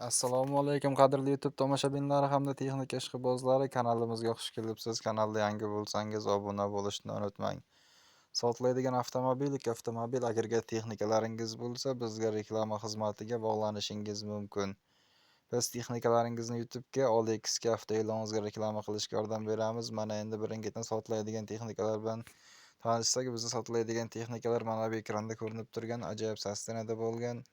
Assalomu alaykum qadrli YouTube tomoshabinlari hamda texnika ishqibozlari, kanalimizga xush kelibsiz. Kanalda yangi bo'lsangiz obuna bo'lishni unutmang. Sotiladigan avtomobil agregat texnikalaringiz bo'lsa, bizga reklama xizmatiga bog'lanishingiz mumkin. Biz texnikalaringizni YouTube'ga, OLXga, avtoe'loningizga reklama qilishga yordam beramiz. Mana endi birin-ketin sotiladigan texnikalar bilan tanishsak, bizda sotiladigan texnikalar mana bu ekranda ko'rinib turgan ajoyib sastenada bo'lgan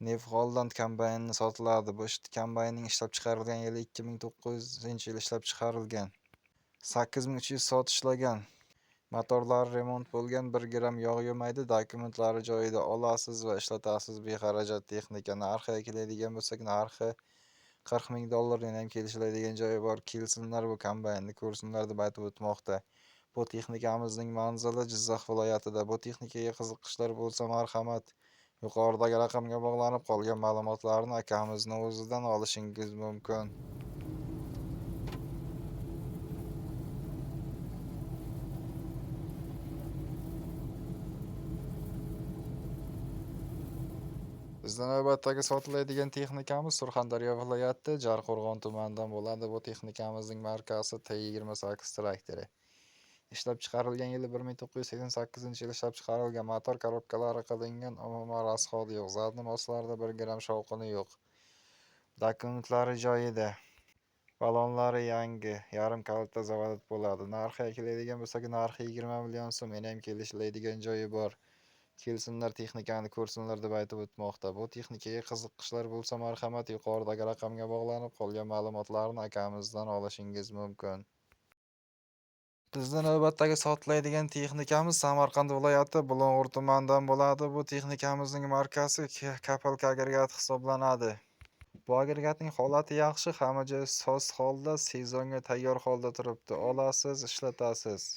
Nef Holland kombayni sotiladi. Bu kombaynning ishlab chiqarilgan yili 2009-yil ishlab chiqarilgan. 8300 soat ishlagan. Motorlari remont bo'lgan, 1 gram yog' yemaydi, dokumentlari joyida, olasiz va ishlatasiz bexarajat texnika. Narxiga keladigan bo'lsak, narxi $40,000 ham kelishiladigan joyi bor. Kelsinlar bu kombaynni ko'rsinlar deb aytib o'tmoqda. Bu texnikamizning manzili Jizzax viloyatida. Bu texnikaga qiziqishlar bo'lsa, marhamat, yuqoridagi raqamga bog'lanib, qolgan ma'lumotlarni akamizning o'zidan olishingiz mumkin. Bizda navbatdagi sotiladigan texnikamiz Surxondaryo viloyati Jarqo'rg'on tumanidan bo'ladi. Bu texnikamizning markasi T28 traktori. Ishlab chiqarilgan yili 1988-yil ishlab chiqarilgan. Motor korobkalari qilingan, umuman rasxodi yo'q. Zadni moslarida 1 gram shovqini yo'q. Dokumentlari joyida. Balonlari yangi, yarim kalitda zavodat bo'ladi. Narxiga keladigan bo'lsak, narxi 20 million so'm. Yana ham kelishiladigan joyi bor. Kelsinlar texnikani ko'rsinlar deb aytib o'tmoqda. Bu texnikaga qiziqishlar bo'lsa, marhamat, yuqoridagi raqamga bog'lanib, qolgan ma'lumotlarni akamizdan olishingiz mumkin. Bizda navbatdagi sotiladigan texnikamiz Samarqand viloyati Bulung'ur tumanidan bo'ladi. Bu texnikamizning markasi Kapalka agregati hisoblanadi. Bu agregatning holati yaxshi, hamma joyi soz holda, sezonga tayyor holda turibdi. Olasiz, ishlatasiz.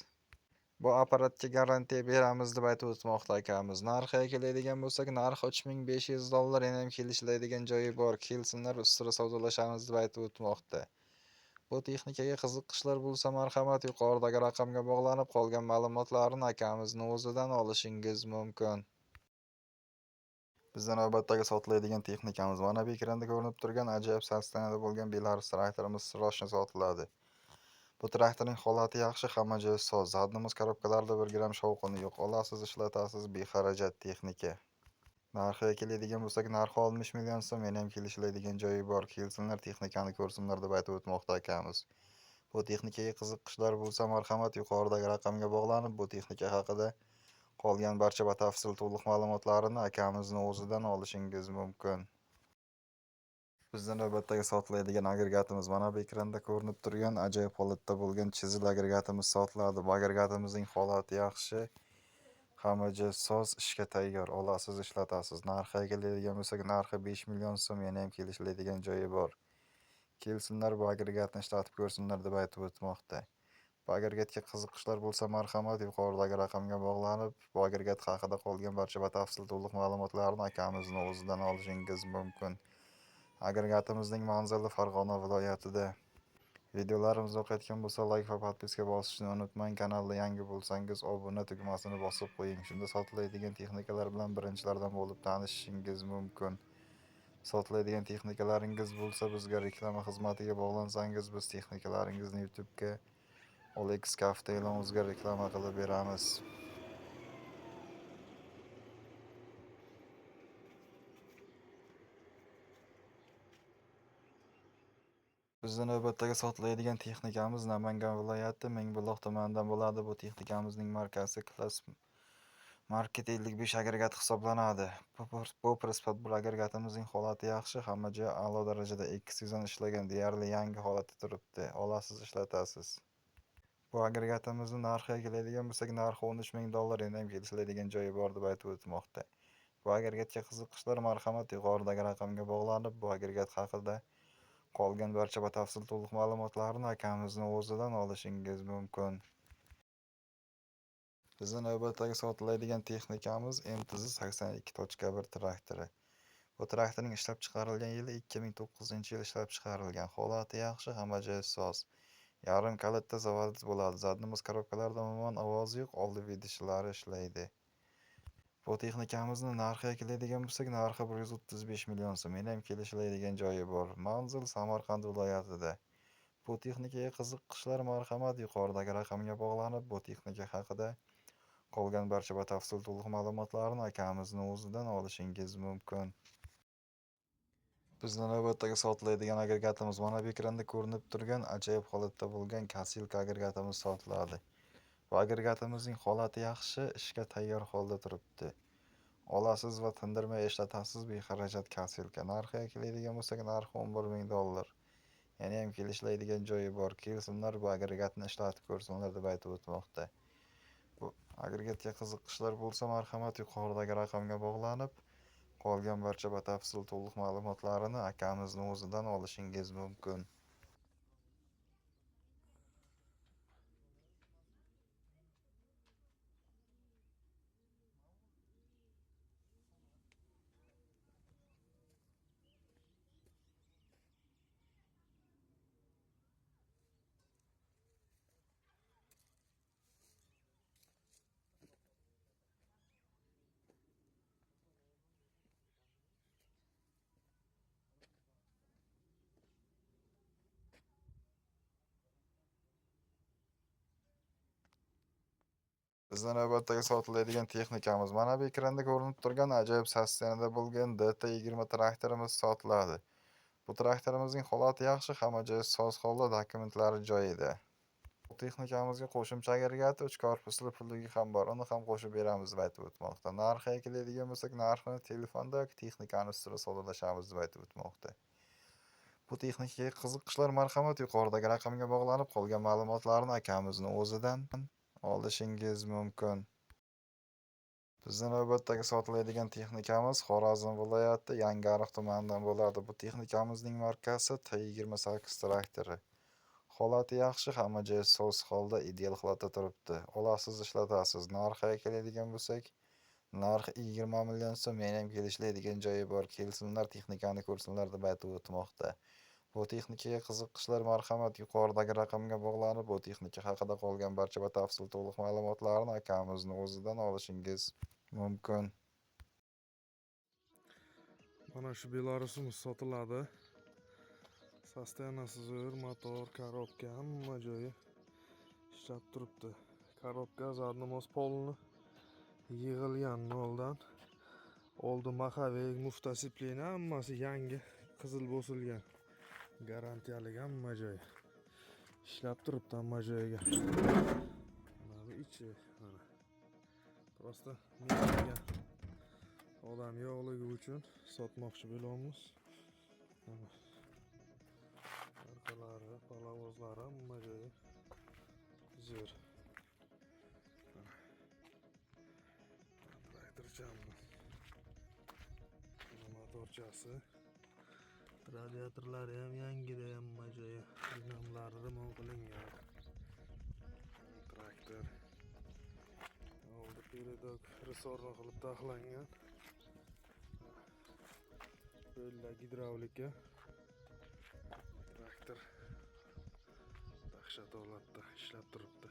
Bu apparatga garantiya beramiz deb aytib o'tmoqda akamiz. Narxiga keladigan bo'lsak, narxi $3500, yana ham kelishiladigan joyi bor. Kelsinlar, ustida savdolashamiz deb aytib o'tmoqda. Bu texnikaga qiziqishlar bo'lsa, marhamat, yuqoridagi raqamga bog'lanib, qolgan ma'lumotlarni akamizning o'zidan olishingiz mumkin. Bizda navbatdagi sotiladigan texnikamiz mana bu ekranda ko'rinib turgan ajoyib sastanada bo'lgan Belarus traktorimiz srochni sotiladi. Bu traktorning holati yaxshi, hamma joyi soz. Zadnimiz korobkalarida 1 gram shovqini yo'q. Olasiz, ishlatasiz, bexarajat texnika. Narxiga keladigan bo'lsak, narxi 60 million so'm, yana ham kelishiladigan joyi bor. Kelsinlar, texnikani ko'rsinlar deb aytib o'tmoqda akamiz. Bu texnikaga qiziqishlar bo'lsa, marhamat, yuqoridagi raqamga bog'lanib, bu texnika haqida qolgan barcha batafsil to'liq ma'lumotlarini akamizning o'zidan olishingiz mumkin. Bizda navbatdagi sotiladigan agregatimiz mana bu ekranda ko'rinib turgan ajoyib holatda bo'lgan chizil agregatimiz sotiladi. Bu agregatimizning holati yaxshi, hamma joyi soz, ishga tayyor. Olasiz, ishlatasiz. Narxiga keladigan bo'lsak, narxi 5 million so'm, yana ham kelishiladigan joyi bor. Kelsinlar, bu agregatni ishlatib ko'rsinlar deb aytib o'tmoqda. Bu agregatga qiziqishlar bo'lsa, marhamat, yuqoridagi raqamga bog'lanib, bu agregat haqida qolgan barcha batafsil to'liq ma'lumotlarni akamizning o'zidan olishingiz mumkin. Agregatimizning manzili Farg'ona viloyatida. Videolarimiz yoqayotgan bo'lsa, like va podpiska bosishni unutmang. Kanalda yangi bo'lsangiz, obuna tugmasini bosib qo'ying. Shunda sotiladigan texnikalar bilan birinchilardan bo'lib tanishishingiz mumkin. Sotiladigan texnikalaringiz bo'lsa, bizga reklama xizmatiga bog'lansangiz, biz texnikalaringizni YouTube'ga, OLXga, avtoe'loningizga reklama qilib beramiz. Bizda navbatdagi sotiladigan texnikamiz Namangan viloyati Mingbuloq tumanidan bo'ladi. Bu texnikamizning markasi Class Market 55 agregati hisoblanadi. Bu press-patbur agregatimizning holati yaxshi, hamma joyi a'lo darajada 2 sezon ishlagan, deyarli yangi holatda turibdi. Olasiz, ishlatasiz. Bu agregatimizning narxiga keladigan bo'lsak, narxi $13,000, yana ham kelishiladigan joyi bor deb aytib o'tmoqda. Bu agregatga qiziqishlar, marhamat, yuqoridagi raqamga bog'lanib, bu agregat haqida qolgan barcha batafsil to'liq ma'lumotlarni akamizning o'zidan olishingiz mumkin. Bizning navbatdagi sotiladigan texnikamiz MTZ82.1 traktori. Bu traktorning ishlab chiqarilgan yili 2009-yil ishlab chiqarilgan. Holati yaxshi, hamma joyi soz. Yarim kalitda zavodat bo'ladi. Zadnimiz korobkalarida umuman ovoz yo'q, oldi idishlari ishlaydi. Bu texnikamizni narxiga keladigan bo'lsak, narxi 135 million so'm. Menam kelishiladigan joyi bor. Manzil Samarqand viloyatida. Bu texnikaga qiziqishlar marhamat yuqoridagi raqamga bog'lanib, bu texnika haqida qolgan barcha batafsil to'liq ma'lumotlarni akamizning o'zidan olishingiz mumkin. Bizning navbatdagi sotiladigan agregatimiz mana bu ekranda ko'rinib turgan ajoyib holatda bo'lgan Kasilka agregatimiz sotiladi. Bu agregatimizning holati yaxshi, ishga tayyor holda turibdi. Olasiz va tindirmay ishlatasiz bexarajat Kasilka. Narxiga keladigan bo'lsak, narxi $11,000. Yanayam kelishiladigan joyi bor. Kelsinlar bu agregatni ishlatib ko'rsinlar deb aytib o'tmoqda. Bu agregatga qiziqishlar bo'lsa, marhamat yuqoridagi raqamga bog'lanib, qolgan barcha batafsil to'liq ma'lumotlarini akamizning o'zidan olishingiz mumkin. Bizning navbatdagi sotiladigan texnikamiz mana bu ekranda ko'rinib turgan ajoyib sostenada bo'lgan DT20 traktorimiz sotiladi. Bu traktorimizning holati yaxshi, hamma joyi soz holda, dokumentlari joyida. Bu texnikamizga qo'shimcha agregati 3 korpusli pulligi ham bor. Uni ham qo'shib beramiz deb aytib o'tmoqda. Narxiga keladigan bo'lsak, narxini telefonda yoki texnikani ustida savdolashamiz deb aytib o'tmoqda. Bu texnikaga qiziqishlar marhamat yuqoridagi raqamga bog'lanib, qolgan ma'lumotlarni akamizning o'zidan olishingiz mumkin. Bizning navbatdagi sotiladigan texnikamiz Xorazm viloyati Yangiariq tumanidan bo'ladi. Bu texnikamizning markasi T28 traktori. Holati yaxshi, hamma joyi soz holda, ideal holatda turibdi. Olasiz, ishlatasiz. Narxiga keladigan bo'lsak, narxi 20 million so'm. Men ham kelishlaydigan joyi bor. Kelsinlar, texnikani ko'rsinlar deb aytib o'tmoqda. Bu texnikaga qiziqishlar marhamat yuqoridagi raqamga bog'lanib, bu texnika haqida qolgan barcha batafsil to'liq ma'lumotlarni akamizning o'zidan olishingiz mumkin. Mana shu Belarusimiz sotiladi. Sostenasi zo'r, motor, korobka hamma joyi ishlab turibdi. Korobka zadni mos polni yig'ilgan noldan. Oldi maxavik, mufta sipleni hammasi yangi, qizil bosilgan. Garantiyalik hamma joyi ishlab turibdi hamma joyiga. Mana bu ichi mana. Prosta mingan odam yo'qligi uchun sotmoqchi bo'lamiz. Mana arqalari, palovozlari hamma joyi zo'r. Traktorchamiz. Motorchasi. Radiatorlari ham yangida, hamma joyi. Dinamlari remont qilingan. Traktor. Oldi peredok resorni qilib taxlangan. Böyle gidravlika. Traktor dahshat holatda ishlab turibdi.